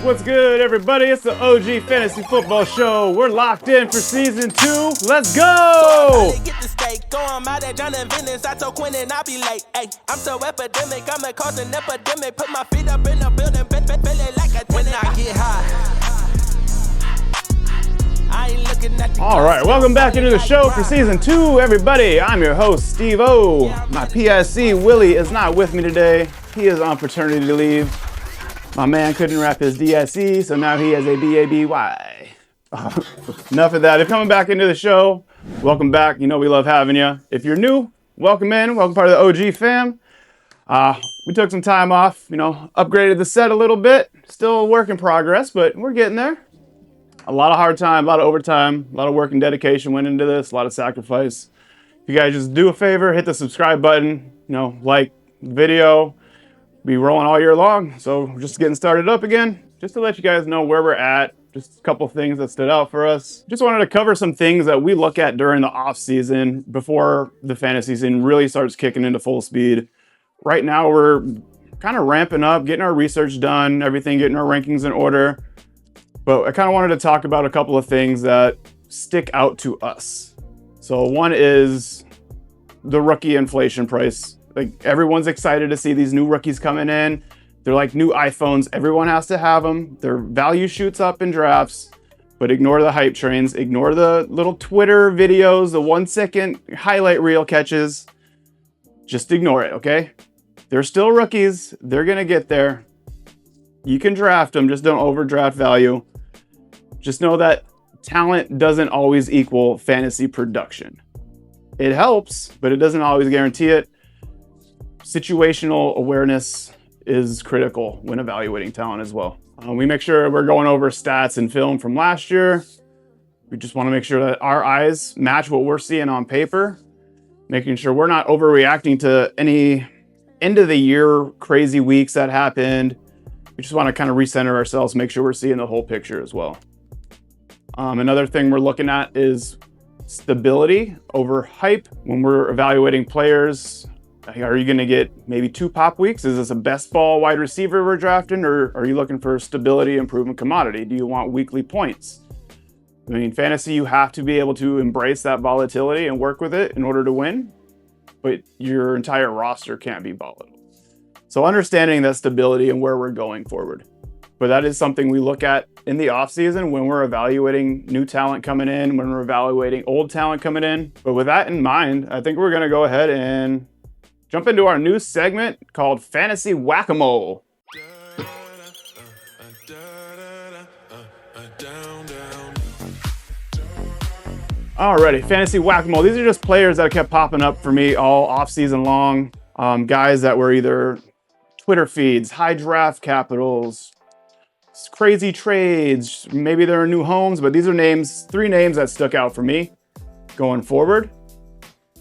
What's good, everybody? It's the OG Fantasy Football Show. We're locked in for season 2. Let's go! Get the steak, throw 'em out at John and Venice. I told Quinn and I'll be late. Ay, I'm so epidemic, I'm a cause an epidemic. Put my feet up in the building, feel it like a tenant. When I get high, I ain't looking at the All right, welcome back into the show for season 2, everybody. I'm your host, Steve O. My PIC, Willie, is not with me today. He is on paternity leave. My man couldn't wrap his DSE, so now he has a BABY. Enough of that. If coming back into the show, welcome back. You know we love having you. If you're new, welcome in. Welcome part of the OG fam. We took some time off, upgraded the set a little bit. Still a work in progress, but we're getting there. A lot of hard time, a lot of overtime, a lot of work and dedication went into this, a lot of sacrifice. If you guys just do a favor, hit the subscribe button, like the video. Be rolling all year long, so we're just getting started up again. Just to let you guys know where we're at, just a couple things that stood out for us. Just wanted to cover some things that we look at during the off season before the fantasy season really starts kicking into full speed. Right now we're kind of ramping up, getting our research done, everything, getting our rankings in order. But I kind of wanted to talk about a couple of things that stick out to us. So one is the rookie inflation price. Like, everyone's excited to see these new rookies coming in. They're like new iPhones. Everyone has to have them. Their value shoots up in drafts, but ignore the hype trains. Ignore the little Twitter videos, the 1-second highlight reel catches. Just ignore it, okay? They're still rookies. They're going to get there. You can draft them. Just don't overdraft value. Just know that talent doesn't always equal fantasy production. It helps, but it doesn't always guarantee it. Situational awareness is critical when evaluating talent as well. We make sure we're going over stats and film from last year. We just want to make sure that our eyes match what we're seeing on paper, making sure we're not overreacting to any end of the year crazy weeks that happened. We just want to kind of recenter ourselves, make sure we're seeing the whole picture as well. Another thing we're looking at is stability over hype. When we're evaluating players, are you going to get maybe 2 pop weeks? Is this a best ball wide receiver we're drafting, or are you looking for stability, improvement commodity? Do you want weekly points? I mean, fantasy, you have to be able to embrace that volatility and work with it in order to win, but your entire roster can't be volatile. So understanding that stability and where we're going forward. But that is something we look at in the offseason when we're evaluating new talent coming in, when we're evaluating old talent coming in. But with that in mind, I think we're going to go ahead and jump into our new segment called Fantasy Whack-A-Mole. Alrighty, Fantasy Whack-A-Mole. These are just players that kept popping up for me all off-season long. Guys that were either Twitter feeds, high draft capitals, crazy trades, maybe they're new homes, but these are 3 names that stuck out for me going forward.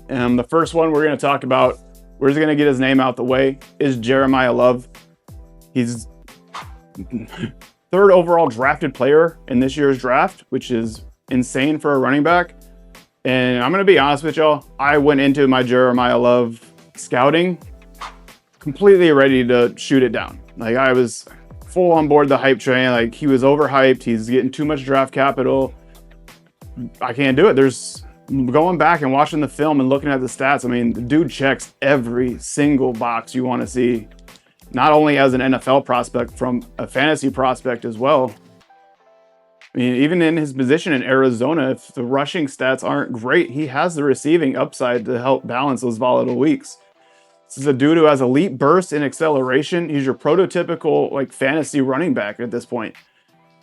And the first one we're going to talk about, we're just going to get his name out the way, is Jeremiyah Love. He's 3rd overall drafted player in this year's draft, which is insane for a running back. And I'm going to be honest with y'all, I went into my Jeremiyah Love scouting completely ready to shoot it down. Like, I was full on board the hype train. Like, he was overhyped. He's getting too much draft capital. I can't do it. Going back and watching the film and looking at the stats, I mean, the dude checks every single box you want to see, not only as an NFL prospect, from a fantasy prospect as well. I mean, even in his position in Arizona, if the rushing stats aren't great, he has the receiving upside to help balance those volatile weeks. This is a dude who has elite burst and acceleration. He's your prototypical fantasy running back at this point.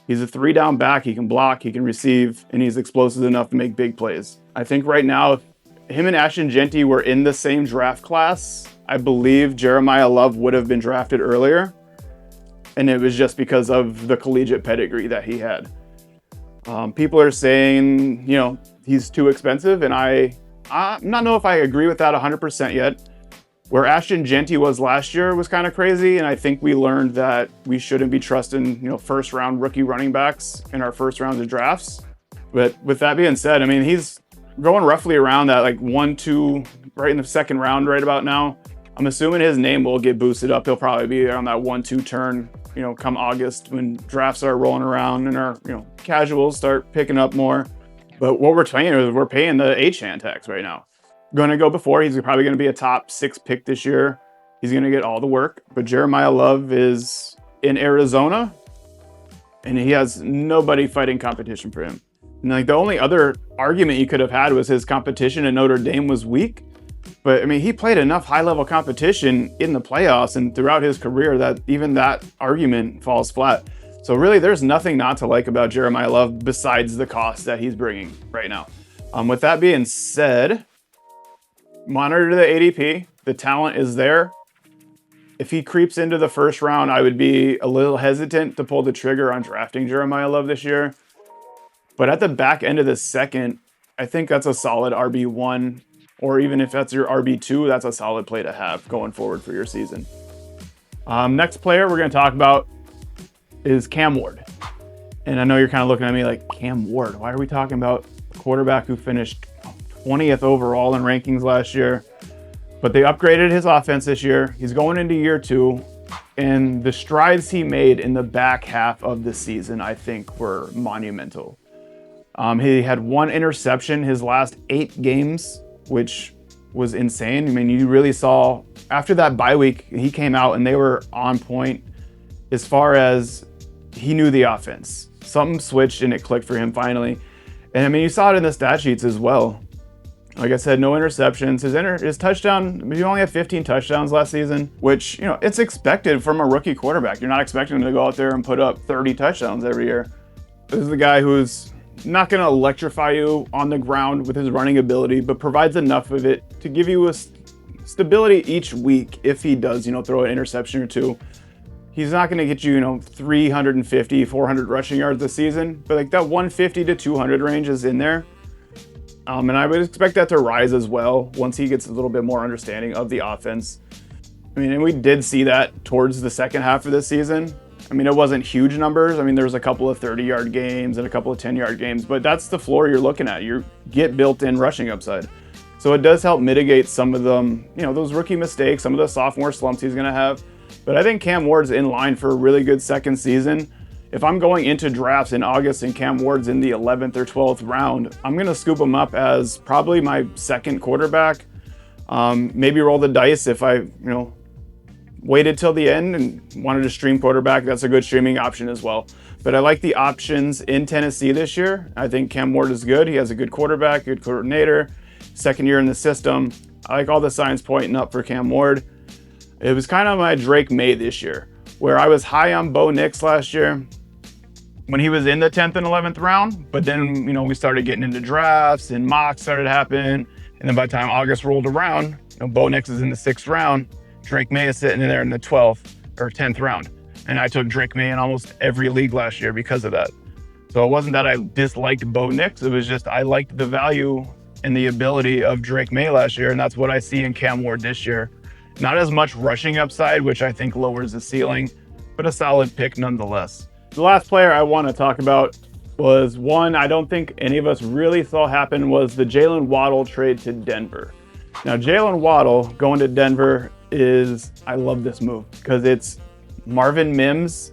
He's a 3-down back. He can block, he can receive, and he's explosive enough to make big plays. I think right now, if him and Ashton Jeanty were in the same draft class, I believe Jeremiyah Love would have been drafted earlier. And it was just because of the collegiate pedigree that he had. People are saying, he's too expensive, and I'm not know if I agree with that 100% yet. Where Ashton Jeanty was last year was kind of crazy, and I think we learned that we shouldn't be trusting, first-round rookie running backs in our first rounds of drafts. But with that being said, I mean, he's going roughly around that 1-2, right in the second round right about now. I'm assuming his name will get boosted up. He'll probably be on that 1-2 turn come August when drafts are rolling around and our, casuals start picking up more. But what we're paying is we're paying the H-hand tax right now. Going to go before, he's probably going to be a top 6 pick this year. He's going to get all the work. But Jeremiyah Love is in Arizona, and he has nobody fighting competition for him. And like the only other argument you could have had was his competition at Notre Dame was weak. But I mean, he played enough high-level competition in the playoffs and throughout his career that even that argument falls flat. So really, there's nothing not to like about Jeremiyah Love besides the cost that he's bringing right now. With that being said, monitor the ADP. The talent is there. If he creeps into the first round, I would be a little hesitant to pull the trigger on drafting Jeremiyah Love this year. But at the back end of the second, I think that's a solid RB1. Or even if that's your RB2, that's a solid play to have going forward for your season. Next player we're going to talk about is Cam Ward. And I know you're kind of looking at me like, Cam Ward, why are we talking about a quarterback who finished 20th overall in rankings last year? But they upgraded his offense this year. He's going into year 2. And the strides he made in the back half of the season, I think, were monumental. He had 1 interception his last 8 games, which was insane. I mean, you really saw after that bye week, he came out and they were on point as far as he knew the offense. Something switched and it clicked for him finally. And I mean, you saw it in the stat sheets as well. Like I said, no interceptions. His touchdown, he only had 15 touchdowns last season, which, it's expected from a rookie quarterback. You're not expecting him to go out there and put up 30 touchdowns every year. This is the guy who's not going to electrify you on the ground with his running ability, but provides enough of it to give you a stability each week if he does, throw an interception or 2. He's not going to get you, 350, 400 rushing yards this season, but like that 150 to 200 range is in there. And I would expect that to rise as well once he gets a little bit more understanding of the offense. I mean, and we did see that towards the second half of this season. I mean, it wasn't huge numbers. I mean, there was a couple of 30-yard games and a couple of 10-yard games, but that's the floor you're looking at. You get built-in rushing upside. So it does help mitigate some of them, those rookie mistakes, some of the sophomore slumps he's going to have. But I think Cam Ward's in line for a really good second season. If I'm going into drafts in August and Cam Ward's in the 11th or 12th round, I'm going to scoop him up as probably my second quarterback. Maybe roll the dice if I, waited till the end and wanted to stream quarterback. That's a good streaming option as well. But I like the options in Tennessee this year. I think Cam Ward is good. He has a good quarterback, good coordinator, second year in the system. I like all the signs pointing up for Cam Ward. It was kind of my Drake May this year, where I was high on Bo Nix last year when he was in the 10th and 11th round. But then, we started getting into drafts and mocks started happening. And then by the time August rolled around, Bo Nix is in the 6th round. Drake May is sitting in there in the 12th or 10th round. And I took Drake May in almost every league last year because of that. So it wasn't that I disliked Bo Nix. It was just I liked the value and the ability of Drake May last year. And that's what I see in Cam Ward this year. Not as much rushing upside, which I think lowers the ceiling, but a solid pick nonetheless. The last player I want to talk about was one I don't think any of us really saw happen, was the Jalen Waddle trade to Denver. Now, Jalen Waddle going to Denver I love this move because it's Marvin Mims.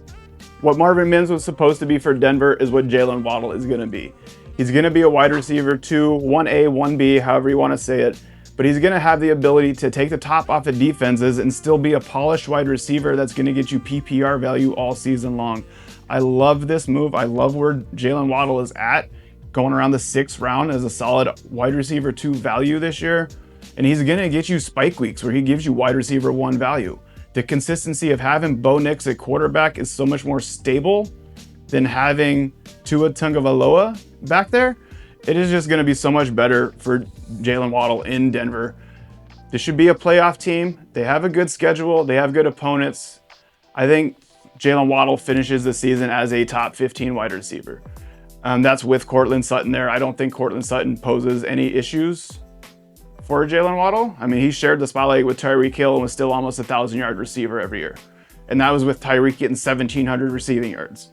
What Marvin Mims was supposed to be for Denver is what Jalen Waddle is going to be. He's going to be a wide receiver 2, 1A, 1B, however you want to say it. But he's going to have the ability to take the top off of defenses and still be a polished wide receiver that's going to get you PPR value all season long. I love this move. I love where Jalen Waddle is at, going around the 6th round as a solid wide receiver 2 value this year. And he's going to get you spike weeks where he gives you wide receiver 1 value. The consistency of having Bo Nix at quarterback is so much more stable than having Tua Tagovailoa back there. It is just going to be so much better for Jalen Waddle in Denver. This should be a playoff team. They have a good schedule. They have good opponents. I think Jalen Waddle finishes the season as a top 15 wide receiver. That's with Courtland Sutton there. I don't think Courtland Sutton poses any issues for Jalen Waddle. I mean, he shared the spotlight with Tyreek Hill and was still almost a 1,000-yard receiver every year. And that was with Tyreek getting 1,700 receiving yards.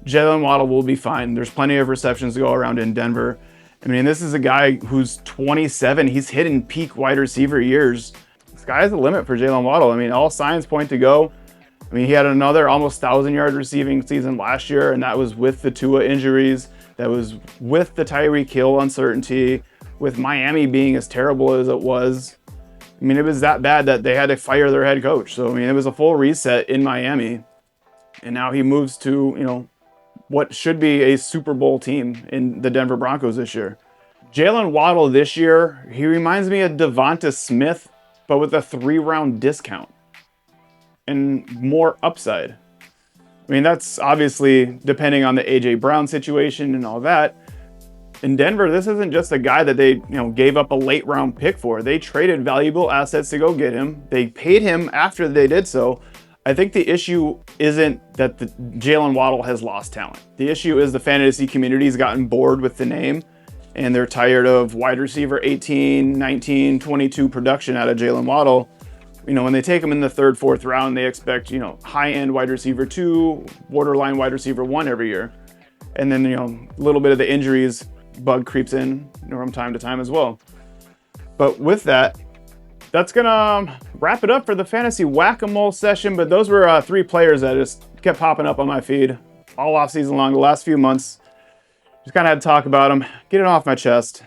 Jalen Waddle will be fine. There's plenty of receptions to go around in Denver. I mean, this is a guy who's 27. He's hitting peak wide receiver years. The sky is the limit for Jalen Waddle. I mean, all signs point to go. I mean, he had another almost 1,000-yard receiving season last year, and that was with the Tua injuries. That was with the Tyreek Hill uncertainty, with Miami being as terrible as it was. I mean, it was that bad that they had to fire their head coach. So, I mean, it was a full reset in Miami. And now he moves to, you know, what should be a Super Bowl team in the Denver Broncos this year. Jalen Waddle this year, he reminds me of Devonta Smith, but with a 3-round discount and more upside. I mean, that's obviously depending on the A.J. Brown situation and all that. In Denver, this isn't just a guy that they, gave up a late round pick for. They traded valuable assets to go get him. They paid him after they did so. I think the issue isn't that Jalen Waddle has lost talent. The issue is the fantasy community's gotten bored with the name, and they're tired of wide receiver 18, 19, 22 production out of Jalen Waddle. When they take him in the 3rd, 4th round, they expect, high-end wide receiver 2, borderline wide receiver 1 every year. And then, a little bit of the injuries bug creeps in from time to time as well. But with that, that's gonna wrap it up for the fantasy whack-a-mole session. But those were 3 players that just kept popping up on my feed all offseason long, the last few months. Just kind of had to talk about them, get it off my chest.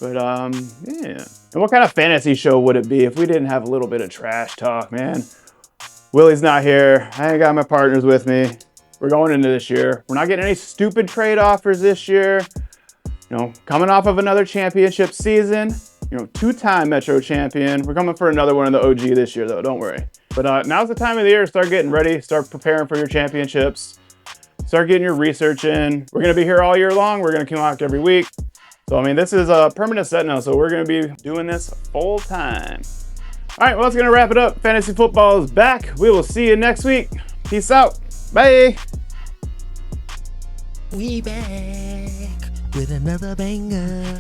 But yeah. And what kind of fantasy show would it be if we didn't have a little bit of trash talk, man? Willie's not here. I ain't got my partners with me. We're going into this year. We're not getting any stupid trade offers this year. Coming off of another championship season. 2-time Metro champion. We're coming for another one in the OG this year, though. Don't worry. But now's the time of the year to start getting ready. Start preparing for your championships. Start getting your research in. We're going to be here all year long. We're going to come out every week. So, this is a permanent set now. So we're going to be doing this full time. All right, well, that's going to wrap it up. Fantasy football is back. We will see you next week. Peace out. Bye. We back with another banger.